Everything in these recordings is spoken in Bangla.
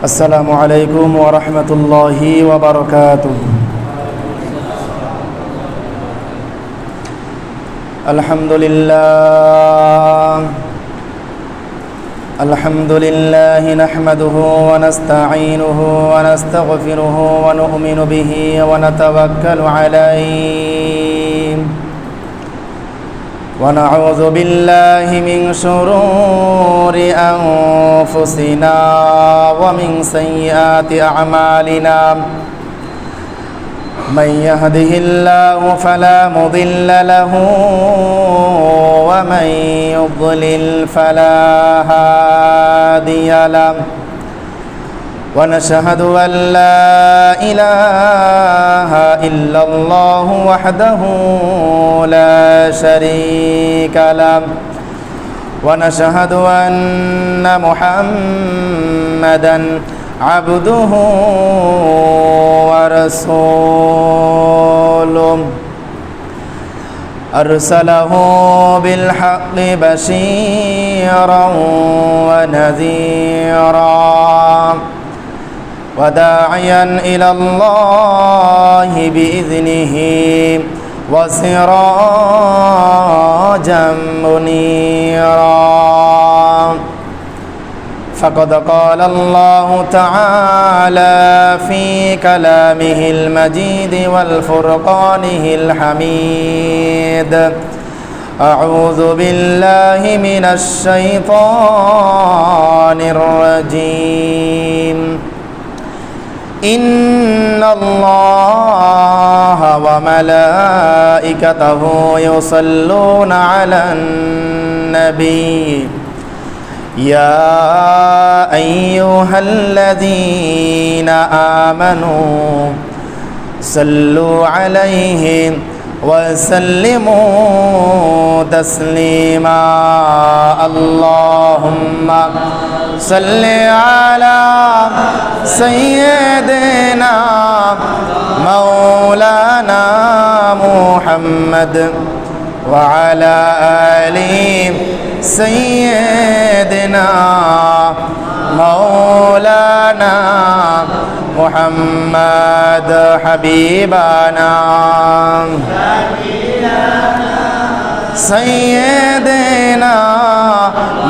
السلام عليكم ورحمة الله وبركاته. الحمد لله نحمده ونستعينه ونستغفره ونؤمن به ونتوكل عليه ونعوذ بالله من شرور أنفسنا ومن سيئات أعمالنا. من يهده الله فلا مضل له ومن يضلل فلا هادي له. ونشهد أن لا إله إلا الله وحده لا شريك له. ونشهد أن محمدًا عبده ورسوله أرسله بالحق بشيرا ونذيرا وداعيا إلى الله بإذنه وسراجا منيرا. فقد قال الله تعالى في كلامه المجيد والفرقانه الحميد: أعوذ بالله من الشيطان الرجيم. إن الله وملائكته يصلون على النبي يا أيها الذين آمنوا صلوا عليه وسلموا تسليما. اللهم صل على سيدنا مولانا محمد وعلى آل سيدنا مولانا محمد حبيبنا سيدنا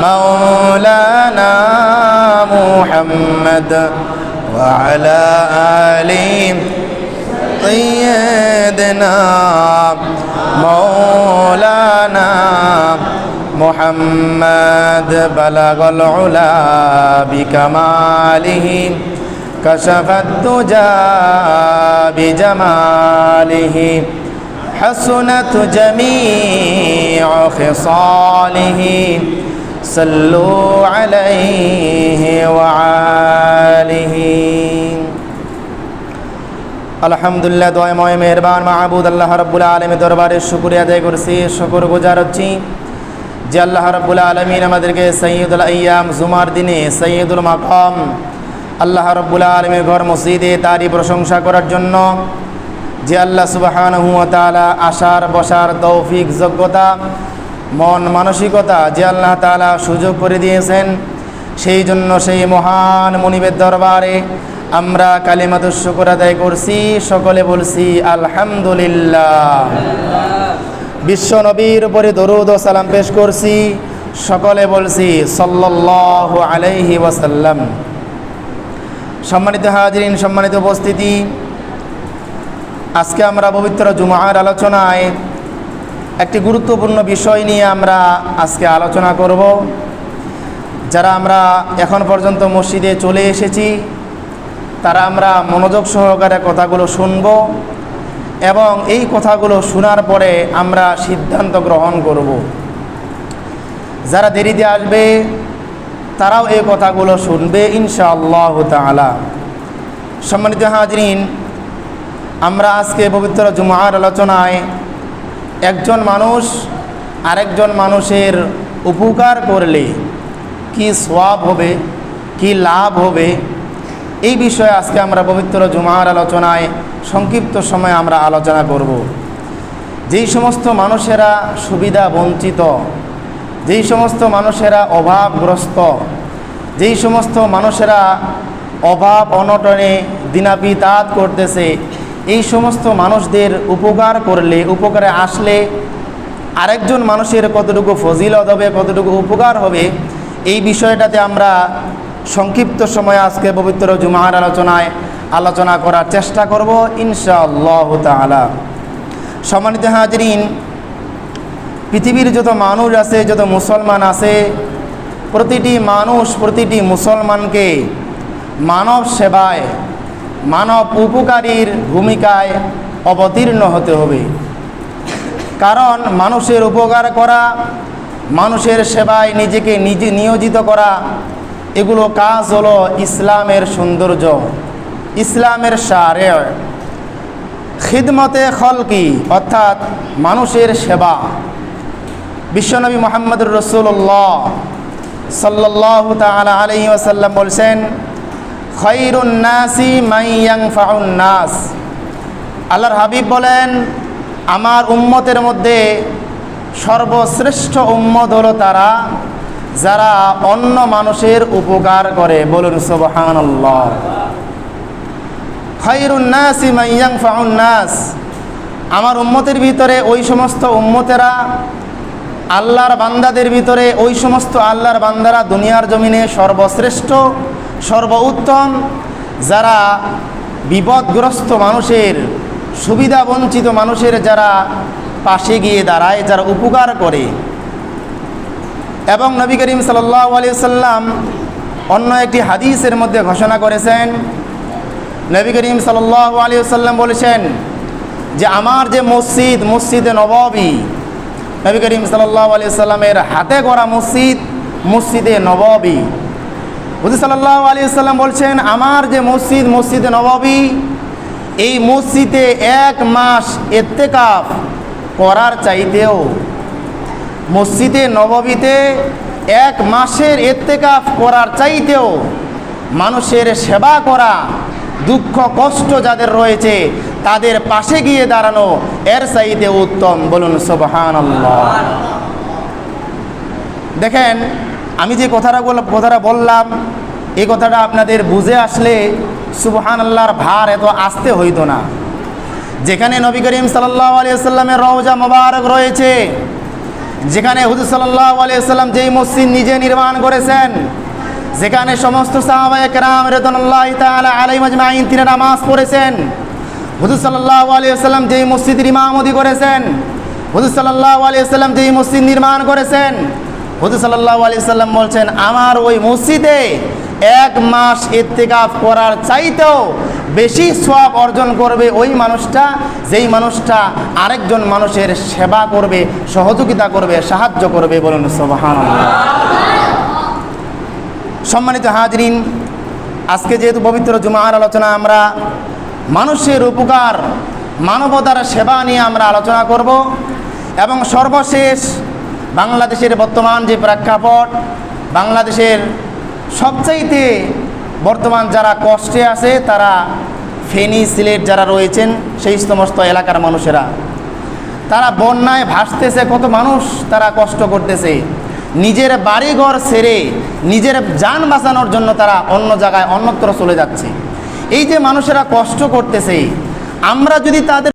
مولانا محمد وعلى آل سيدنا مولانا محمد بلغ العلا بكماله كشف الدجى بجماله حسنت جميع خصاله صلوا عليه وآله. আলহামদুলিল্লাহ, দয়াময় মেহেরবান মাহবুদ আল্লাহ রাব্বুল আলামিনের দরবারে শুকরিয়া আদায় করছি, শুকরগুজার হচ্ছি যে আল্লাহ রাব্বুল আলামিন আমাদেরকে সাইয়্যিদুল আইয়াম জুমার দিনে সাইয়্যিদুল মাকাম আল্লাহ রাব্বুল আলামিনের ঘর মসজিদে তারই প্রশংসা করার জন্য যে আল্লাহ সুবহানাহু ওয়া তাআলা আসার বসার তৌফিক যোগ্যতা মন মানসিকতা যে আল্লাহ তাআলা সুযোগ করে দিয়েছেন, সেই জন্য সেই মহান মুনিবের দরবারে আমরা কালিমাতুশ শুকর আদায় করছি। সকলে বলছি আলহামদুলিল্লাহ। বিশ্ব নবীর উপরে দরুদ ও সালাম পেশ করছি। সকলে বলছি সাল্লাল্লাহু আলাইহি ওয়াসাল্লাম। সম্মানিত হাজিরিন, সম্মানিত উপস্থিতি, আজকে আমরা পবিত্র জুমার আলোচনায় একটি গুরুত্বপূর্ণ বিষয় নিয়ে আমরা আজকে আলোচনা করব। যারা আমরা এখন পর্যন্ত মসজিদে চলে এসেছি তারা আমরা মনোযোগ সহকারে কথাগুলো শুনব এবং এই কথাগুলো শোনার পরে আমরা সিদ্ধান্ত গ্রহণ করব। যারা দেরিতে আসবে তারাও এই কথাগুলো শুনবে ইনশাআল্লাহ তাআলা। সম্মানিত হাজিরিন, আমরা আজকে পবিত্র জুমার আলোচনায় একজন মানুষ আরেকজন মানুষের উপকার করলে কি সওয়াব হবে, কি লাভ হবে, এই বিষয়ে আজকে আমরা পবিত্র জুমার আলোচনায় সংক্ষিপ্ত সময় আমরা আলোচনা করব। যেই সমস্ত মানুষেরা সুবিধা বঞ্চিত, যেই সমস্ত মানুষেরা অভাবগ্রস্ত, যেই সমস্ত মানুষেরা অভাব অনটনে দিনাপিতাত করতেছে, এই সমস্ত মানুষদের উপকার করলে, উপকারে আসলে আরেকজন মানুষের কতটুকু ফজিলত হবে, কতটুকু উপকার হবে, এই বিষয়টাতে আমরা সংক্ষিপ্ত সময় আজকে পবিত্র জুমার আলোচনা করার চেষ্টা করব ইনশাআল্লাহ তাআলা। সম্মানিত হাজরিন, পৃথিবীর যত মানুষ আছে, যত মুসলমান আছে, প্রতিটি মানুষ, প্রতিটি মুসলমানকে মানব সেবায়, মানব উপকারীর ভূমিকায় অবতীর্ণ হতে হবে। কারণ মানুষের উপকার করা, মানুষের সেবায় নিজেকে নিয়োজিত করা, এগুলো কাজ হলো ইসলামের সৌন্দর্য, ইসলামের শারে, খিদমতে খলকি অর্থাৎ মানুষের সেবা। বিশ্বনবী মুহাম্মদুর রাসূলুল্লাহ সাল্লাল্লাহু তাআলা আলাইহি ওয়াসাল্লাম বলছেন, খায়রুন নাসি মান ইয়ানফাউন নাস। আল্লাহর হাবিব বলেন, আমার উম্মতের মধ্যে সর্বশ্রেষ্ঠ উম্মত হলো তারা যারা অন্য মানুষের উপকার করে। বলুন সুবহানাল্লাহ। খায়রুন নাসি মান ইয়ানফাউন নাস, আমার উম্মতের ভিতরে ওই সমস্ত উম্মতেরা, আল্লাহর বান্দাদের ভিতরে ওই সমস্ত আল্লাহর বান্দারা দুনিয়ার জমিনে সর্বশ্রেষ্ঠ, সর্বোত্তম, যারা বিপদগ্রস্ত মানুষের, সুবিধা বঞ্চিত মানুষের যারা পাশে গিয়ে দাঁড়ায়, যারা উপকার করে। এবং নবী করিম সাল্লাল্লাহু আলাইহি ওয়াসাল্লাম অন্য একটি হাদিসের মধ্যে ঘোষণা করেছেন, নবী করিম সাল্লাল্লাহু আলাইহি ওয়াসাল্লাম বলেছেন যে আমার যে মসজিদ, মসজিদে নববী, নবী করিম সাল্লাল্লাহু আলাইহি ওয়াসাল্লামের হাতে গড়া মসজিদ, মসজিদে নববী, হুজুর সাল্লাল্লাহু আলাইহি ওয়াসাল্লাম বলছেন আমার যে মসজিদ, মসজিদে নববী, এই মসজিদে 1 মাস ইত্তেকাফ করার চাইতেও, মসজিদে নববীতে 1 মাসের ইত্তেকাফ করার চাইতেও মানুষের সেবা করা, দুঃখ কষ্ট যাদের রয়েছে তাদের পাশে গিয়ে দাঁড়ানো এর চাইতে উত্তম। বলুন সুবহানাল্লাহ। দেখেন, আমি যে কথাটা বললাম, এই কথাটা আপনাদের বুঝে আসলে সুবহানাল্লাহর ভার এত আসতে হইতো না। যেখানে নবী করিম সাল্লাল্লাহু আলাইহি ওয়াসাল্লামের রওজা মোবারক রয়েছে, যেখানে হুজুর সাল্লাল্লাহু আলাইহি ওয়াসাল্লাম যেই মসজিদ নিজে নির্মাণ করেছেন, যেখানে সমস্ত সাহাবায়ে কেরাম রাদিয়াল্লাহু তাআলা আলাইহিম আজমাইন তিনি নামাজ পড়েছেন, হুজুর সাল্লাল্লাহু আলাইহি ওয়াসাল্লাম যেই মসজিদের ইমামতি করেছেন, হুজুর সাল্লাল্লাহু আলাইহি ওয়াসাল্লাম যেই মসজিদ নির্মাণ করেছেন, হুজুর সাল্লাল্লাহু আলাইহি ওয়াসাল্লাম বলছেন আমার ওই মসজিদে 1 মাস ইত্তেকাফ করার চাইতেও বেশি সওয়াব অর্জন করবে ওই মানুষটা, যেই মানুষটা আরেকজন মানুষের সেবা করবে, সহযোগিতা করবে, সাহায্য করবে। বলুন সুবহানাল্লাহ। সম্মানিত হাজরিন, আজকে যেহেতু পবিত্র জুমার আলোচনা, আমরা মানুষের উপকার, মানবতার সেবা নিয়ে আমরা আলোচনা করব। এবং সর্বশেষ বাংলাদেশের বর্তমান যে প্রেক্ষাপট, বাংলাদেশের সবচাইতে বর্তমান যারা কষ্টে আছে তারা ফেনী, সিলেট যারা রয়েছেন সেই সমস্ত এলাকার মানুষেরা, তারা বন্যায় ভাসতেছে, কত মানুষ তারা কষ্ট করতেছে, নিজের বাড়িঘর ছেড়ে নিজের জান বাঁচানোর জন্য তারা অন্য জায়গায় অন্যত্র চলে যাচ্ছে। এই যে মানুষেরা কষ্ট করতেছে, আমরা যদি তাদের